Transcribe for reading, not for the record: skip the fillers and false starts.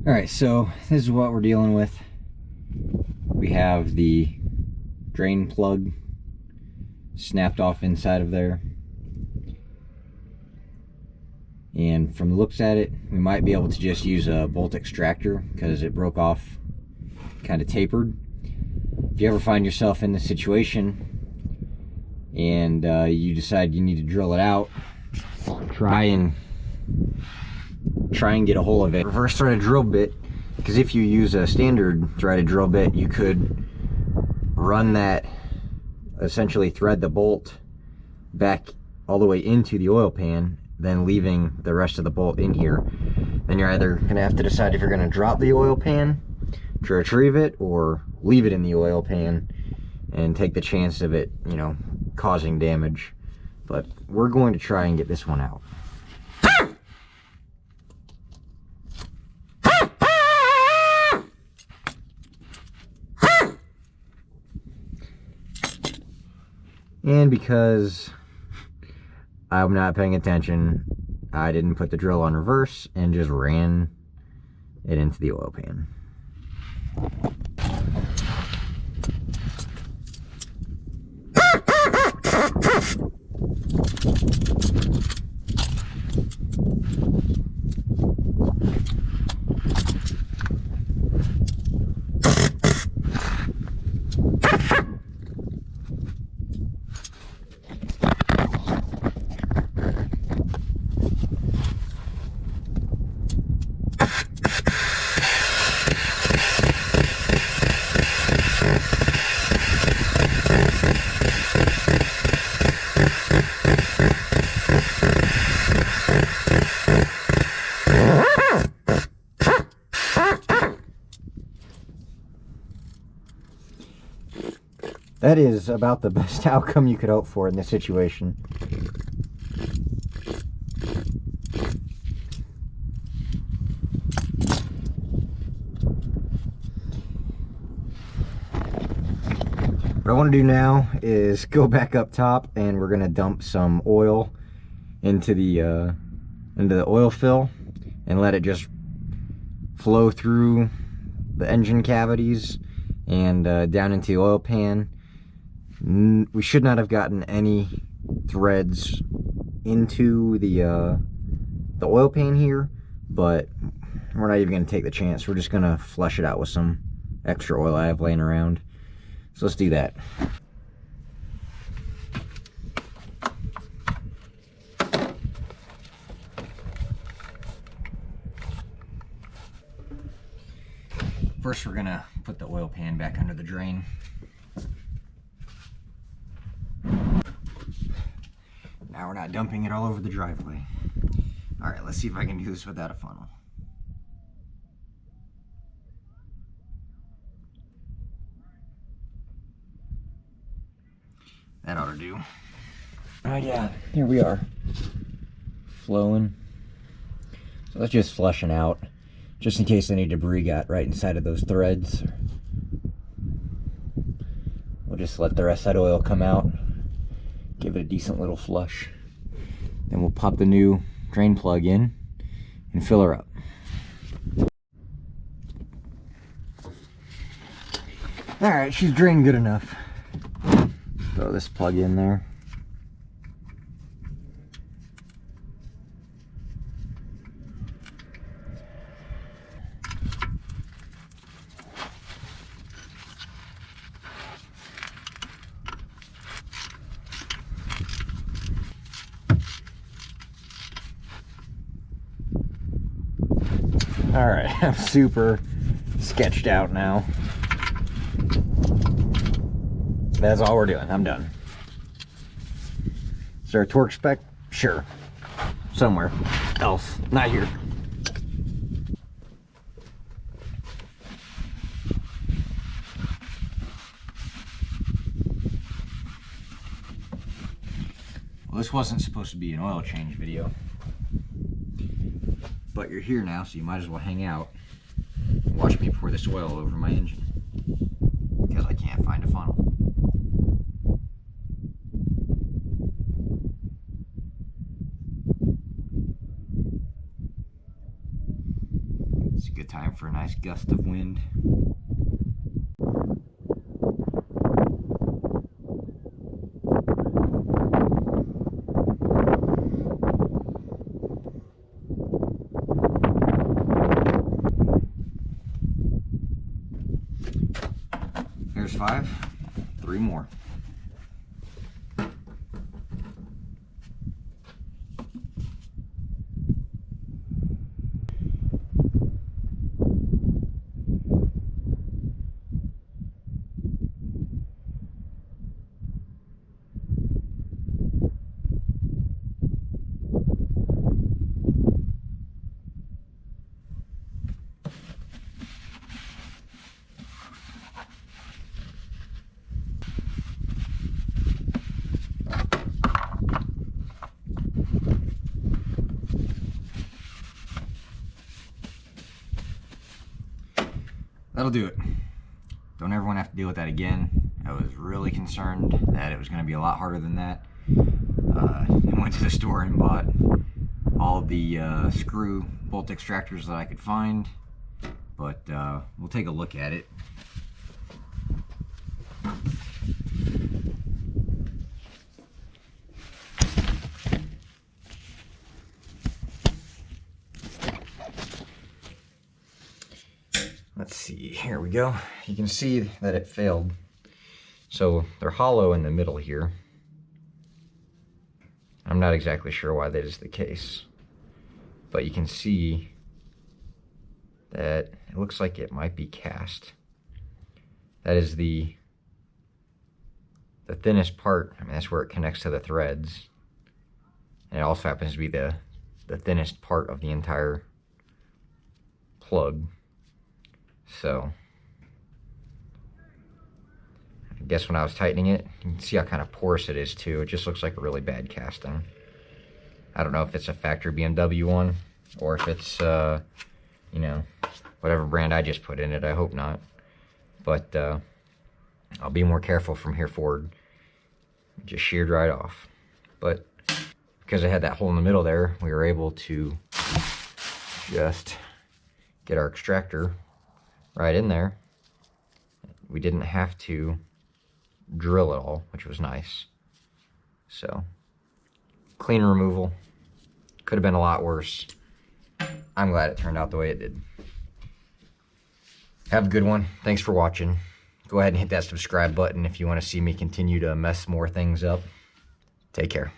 Alright, so this is what we're dealing with. We have the drain plug snapped off inside of there. And from the looks at it, we might be able to just use a bolt extractor because it broke off kind of tapered. If you ever find yourself in this situation and you decide you need to drill it out, try and get a hold of it. Reverse threaded drill bit, because if you use a standard threaded drill bit, you could run that, essentially thread the bolt back all the way into the oil pan, then leaving the rest of the bolt in here. Then you're either gonna have to decide if you're gonna drop the oil pan to retrieve it or leave it in the oil pan and take the chance of it, you know, causing damage. But we're going to try and get this one out. And because I'm not paying attention, I didn't put the drill on reverse and just ran it into the oil pan. That is about the best outcome you could hope for in this situation. What I want to do now is go back up top, and we're going to dump some oil into the oil fill and let it just flow through the engine cavities and down into the oil pan. We should not have gotten any threads into the oil pan here, but we're not even going to take the chance. We're just going to flush it out with some extra oil I have laying around. So let's do that. First, we're going to put the oil pan back under the drain. Now we're not dumping it all over the driveway. Alright, let's see if I can do this without a funnel. That ought to do. Alright, yeah, here we are. Flowing. So that's just flushing out, just in case any debris got right inside of those threads. We'll just let the rest of that oil come out. Give it a decent little flush. Then we'll pop the new drain plug in and fill her up. Alright, she's drained good enough. Throw this plug in there. Alright, I'm super sketched out now. That's all we're doing. I'm done. Is there a torque spec? Sure. Somewhere else. Not here. Well, this wasn't supposed to be an oil change video, but you're here now, so you might as well hang out and watch me pour this oil over my engine, because I can't find a funnel. a good time for a nice gust of wind. There's 5, 3 more. That'll do it. Don't ever want to have to deal with that again. I was really concerned that it was going to be a lot harder than that. I went to the store and bought all the screw bolt extractors that I could find, but we'll take a look at it. Let's see, here we go. You can see that it failed. So they're hollow in the middle here. I'm not exactly sure why that is the case, but you can see that it looks like it might be cast. That is the thinnest part. I mean, that's where it connects to the threads. And it also happens to be the thinnest part of the entire plug. So I guess when I was tightening it, you can see how kind of porous it is too. It just looks like a really bad casting. I don't know if it's a factory BMW one or if it's, you know, whatever brand I just put in it. I hope not. But I'll be more careful from here forward. It just sheared right off. But because I had that hole in the middle there, we were able to just get our extractor right in there. We didn't have to drill it all, which was nice. So, clean removal. Could have been a lot worse. I'm glad it turned out the way it did. Have a good one. Thanks for watching. Go ahead and hit that subscribe button if you want to see me continue to mess more things up. Take care.